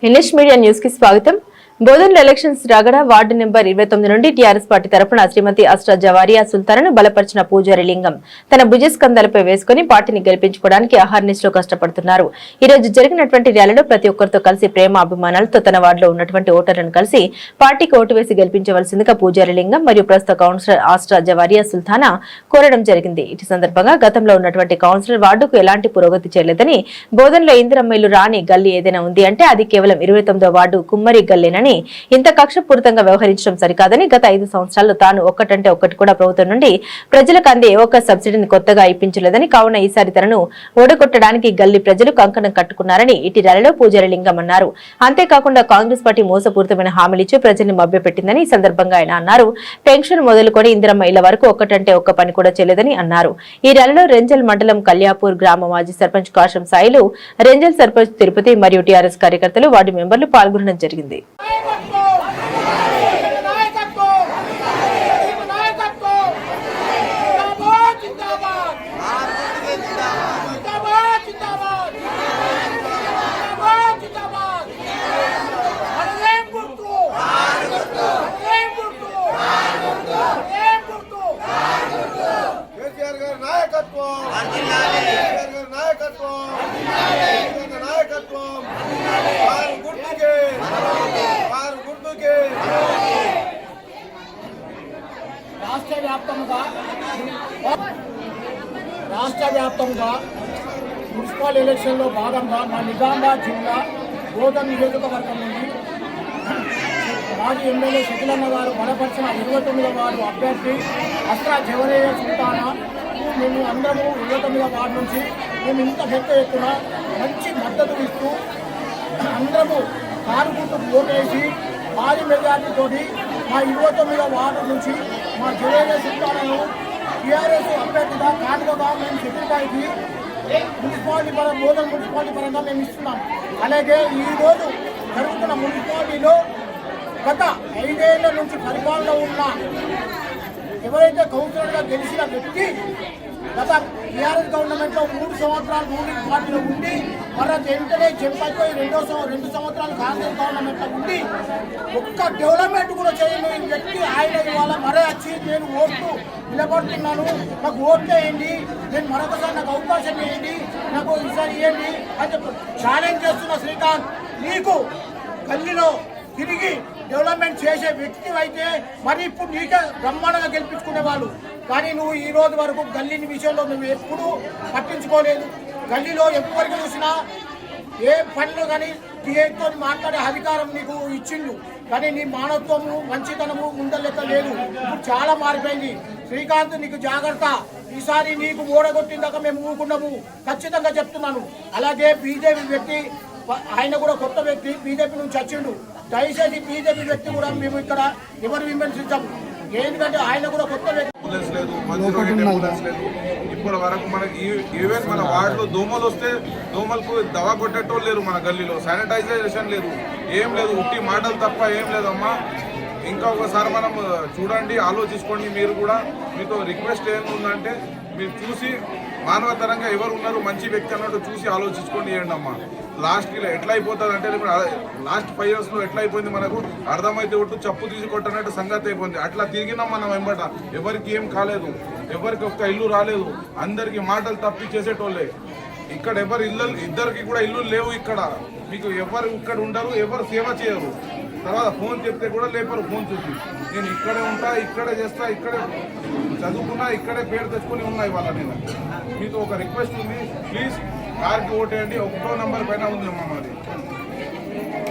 NS media news కి స్వాగతం. Bodhan elections రాగడ ward number 29 నుండి టీఆర్ఎస్ పార్టీ తరఫున శ్రీమతి అస్రా జవారియా సుల్తానను బలపరిచిన పూజారి లింగం తన భుజస్కంధాలపై వేసుకుని పార్టీని గెలిపించుకోవడానికి అహర్నిశలో కష్టపడుతున్నారు. ఈ రోజు జరిగినటువంటి ర్యాలీలో ప్రతి ఒక్కరితో కలిసి ప్రేమ అభిమానాలతో తన వార్డులో ఉన్నటువంటి ఓటర్లను కలిసి పార్టీకి ఓటు వేసి గెలిపించవలసిందిగా పూజారి లింగం మరియు ప్రస్తుత కౌన్సిలర్ అస్రా జవారియా సుల్తానా కోరడం జరిగింది. ఇటు సందర్భంగా గతంలో ఉన్నటువంటి కౌన్సిలర్ వార్డుకు ఎలాంటి పురోగతి చేయలేదని, బోధన్లో ఇందిరమ్మ ఇల్లు రాని గల్లీ ఏదైనా ఉంది అంటే అది కేవలం 29వ వార్డు కుమ్మరి గల్లేనని, ఇంత కక్షపూరితంగా వ్యవహరించడం సరికాదని, గత 5 సంవత్సరాల్లో తాను ఒక్కటంటే ఒక్కటి కూడా ప్రభుత్వం నుండి ప్రజలకు అందే ఒక్క సబ్సిడీని కొత్తగా ఇప్పించలేదని, కావున ఈసారి తనను ఓడగొట్టడానికి గల్లీ ప్రజలు కంకణం కట్టుకున్నారని ఇటీ ర్యాలీలో పూజారి లింగం అన్నారు. అంతేకాకుండా కాంగ్రెస్ పార్టీ మోసపూరితమైన హామీలిచ్చి ప్రజల్ని మభ్యపెట్టిందని ఈ సందర్భంగా ఆయన అన్నారు. పెన్షన్ మొదలుకొని ఇందిరమ్మ ఇళ్ల వరకు ఒక్కటంటే ఒక్క పని కూడా చేయలేదని అన్నారు. ఈ ర్యాలీలో రెంజల్ మండలం కల్యాపూర్ గ్రామ మాజీ సర్పంచ్ కాశం సాయిలు, రెంజల్ సర్పంచ్ తిరుపతి మరియు టీఆర్ఎస్ కార్యకర్తలు, వార్డు మెంబర్లు పాల్గొనడం జరిగింది. రాష్ట్ర వ్యాప్తంగా మున్సిపల్ ఎలక్షన్లో భాగంగా మా నిజామాబాద్ జిల్లా బోధన్ నియోజకవర్గం నుండి మాజీ ఎమ్మెల్యే షకీలన్న గారు బలపరిచిన 29వ వార్డు అభ్యర్థి అస్రా జవారియా సుల్తానా మేము అందరము 29వ వార్డు నుంచి మేము ఇంత పెద్ద ఎత్తున మంచి మద్దతు ఇస్తూ అందరము కారు గుర్తుకు ఓటేసి భారీ మెజార్టీతో మా 29వ వార్డు నుంచి మా జవారియా సుల్తానాను టీఆర్ఎస్ అభ్యర్థిగా కానుకగా మేము సెక్రటరీకి మున్సిపాలిటీ బోధన మున్సిపాలిటీ పరంగా మేము ఇస్తున్నాం. అలాగే ఈరోజు జరుగుతున్న మున్సిపాలిటీలో గత 5 ఏళ్ల నుంచి పరిపాలన ఉన్న ఎవరైతే కౌన్సిలర్గా గెలిచిన వ్యక్తి గత టీఆర్ఎస్ గవర్నమెంట్లో 3 సంవత్సరాలు రూలింగ్ పార్టీలో ఉండి మరొక వెంటనే చెప్పైపోయి 2 సంవత్సరాలు కాంగ్రెస్ గవర్నమెంట్లో ఉండి ఒక్క డెవలప్మెంట్ కూడా చేయలేని వ్యక్తి ఆయన ఇవాళ మరే వచ్చి నేను ఓట్లు నిలబడుతున్నాను, నాకు ఓట్లు వేయండి, నేను మరొకసారి నాకు అవకాశం ఇవ్వండి, నాకు ఈసారి ఇవ్వండి అని ఛాలెంజ్ చేస్తున్న శ్రీకాంత్, నీకు గల్లీలో తిరిగి డెవలప్మెంట్ చేసే వ్యక్తి అయితే మరి ఇప్పుడు నీకే బ్రహ్మాండంగా గెలిపించుకునేవాళ్ళు. కానీ నువ్వు ఈ రోజు వరకు గల్లీని విషయంలో నువ్వు ఎప్పుడూ పట్టించుకోలేదు. గల్లీలో ఎప్పటివరకు చూసినా ఏ పనిలో కానీ టీఏతో మాట్లాడే అధికారం నీకు ఇచ్చిండు, కానీ నీ మానవత్వము మంచితనము ముందలెక్క లేదు. ఇప్పుడు చాలా మారిపోయింది. శ్రీకాంత్ నీకు జాగ్రత్త, ఈసారి నీకు ఓడగొట్టిందాక మేము ఊరుకున్నాము ఖచ్చితంగా చెప్తున్నాను. అలాగే బీజేపీ వ్యక్తి ఆయన కూడా కొత్త వ్యక్తి బీజేపీ నుంచి వచ్చిండు. దయచేసి బీజేపీ వ్యక్తి కూడా మేము ఇక్కడ ఎవరు విమర్శించాము, ఎందుకంటే ఆయన కూడా కొత్త వ్యక్తి. ఇప్పటి వరకు మనకి ఈవెన్ మన వార్డులో దోమలు వస్తే దోమలకు దవా కొట్టేటోళ్ళు లేరు, మన గల్లీలో శానిటైజేషన్ లేదు, ఏం లేదు, ఉట్టి మాటలు తప్ప ఏం లేదమ్మా. ఇంకా ఒకసారి మనం చూడండి, ఆలోచించుకోండి. మీరు కూడా మీతో రిక్వెస్ట్ ఏముందంటే మీరు చూసి మానవతరంగా ఎవరు ఉన్నారు మంచి వ్యక్తి అన్నట్టు చూసి ఆలోచించుకోండి చేయండి అమ్మా. లాస్ట్కి ఎట్లా అయిపోతుంది అంటే ఇప్పుడు లాస్ట్ 5 yearsలో ఎట్లా అయిపోయింది మనకు అర్థమైతే ఒట్టు చప్పు తీసి కొట్టనట్టు సంగతి అయిపోయింది. అట్లా తిరిగినాం మనం వెంబట, ఎవరికి ఏం కాలేదు, ఎవరికి ఒక్క ఇల్లు రాలేదు, అందరికి మాటలు తప్పి చేసేటోళ్ళే. ఇక్కడ ఇద్దరికి కూడా ఇల్లు లేవు. ఇక్కడ మీకు ఎవరు ఇక్కడ ఉండరు, ఎవరు సేవ చేయరు. తర్వాత ఫోన్ చెప్తే కూడా లేపరు. ఫోన్ చూసి నేను ఇక్కడే ఉంటా, ఇక్కడే చేస్తా, ఇక్కడే చదువుకున్నా, ఇక్కడే పేరు తెచ్చుకొని ఉన్నాయి వాళ్ళ. నేను మీతో ఒక రిక్వెస్ట్ ఉంది, ప్లీజ్ కార్కి ఓటేయండి. 1వ నెంబర్ పైన ఉంది అమ్మ మాది.